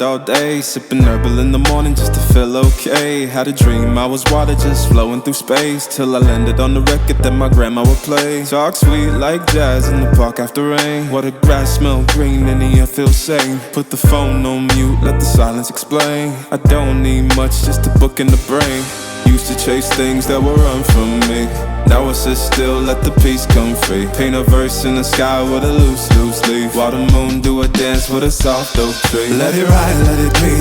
all day, sipping herbal in the morning just to feel okay. Had a dream I was water just flowing through space, till I landed on the record that my grandma would play. Talk sweet like jazz in the park after rain. What the grass smell green and the air feels sane. Put the phone on mute, let the silence explain. I don't need much, just a book in the brain. Used to chase things that would run from me. Now I sit still, let the peace come free. Paint a verse in the sky with a loose leaf, while the moon do a dance with a soft oak tree. Let it ride, let it be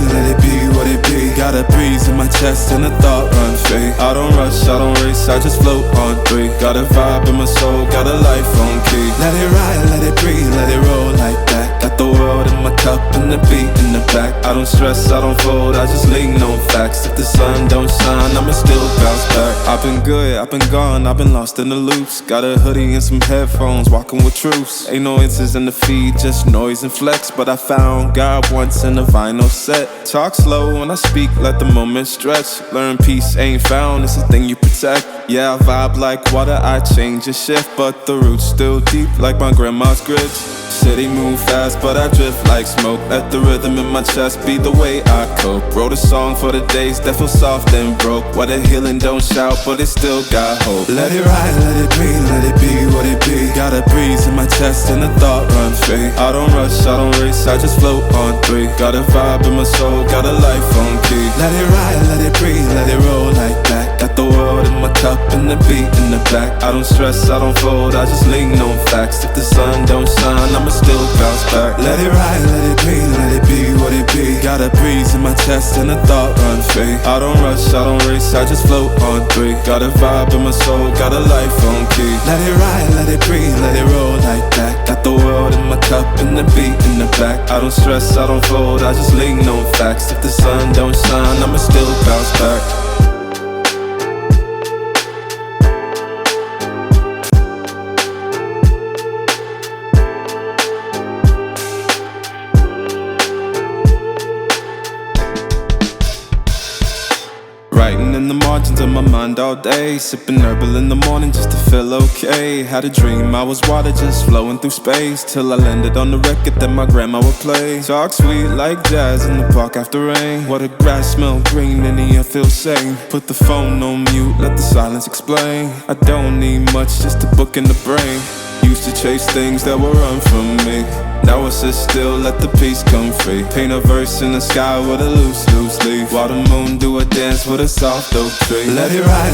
what it be. Got a breeze in my chest and a thought run free. I don't rush, I don't race, I just float on three. Got a vibe in my soul, got a life on key. Let it ride, let it breathe, let it roll like that. Got the world in my cup and the beat in the back. I don't stress, I don't fold, I just lean on facts. If the sun don't shine, I'ma still bounce back. I've been good, I've been gone, I've been lost in the loops. Got a hoodie and some headphones, walking with troops. Ain't no answers in the feed, just noise and flex. But I found God once in a vinyl set. Talk slow when I speak, let the moment stretch. Learn peace ain't found, it's a thing you protect. Yeah, I vibe like water, I change and shift, but the roots still deep like my grandma's grits. City move fast, but I drift like smoke. Let the rhythm in my chest be the way I cope. Wrote a song for the days that feel soft and broke. Where the healing don't shout, but it still got hope. Let it ride, let it breathe, let it be what it be. Got a breeze in my chest and a thought run free. I don't rush, I don't race, I just float on three. Got a vibe in my soul, got a life on key. Let it ride, let it breathe, let it roll like that. Got the world in my cup and the beat in the back. I don't stress, I don't fold, I just lean on facts. If the sun don't shine, I'ma still bounce back. Let it ride, let it breathe, let it be what it be. Got a breeze in my chest and a thought run free. I don't rush, I don't race, I just float on three. Got a vibe in my soul, got a life on key. Let it ride, let it breathe, let it roll like that. Got the world in my cup and the beat in the back. I don't stress, I don't fold, I just lean on facts. If the sun don't shine, I'ma still bounce back. Writing in the margins of my mind all day, sipping herbal in the morning just to feel okay. Had a dream I was water just flowing through space, till I landed on the record that my grandma would play. Talk sweet like jazz in the park after rain. What the grass smell green and the air feels sane. Put the phone on mute, let the silence explain. I don't need much, just a book in the brain. Used to chase things that would run from me. Now I sit still, let the peace come free. Paint a verse in the sky with a loose leaf, while the moon do a dance with a soft oak tree. Let it ride.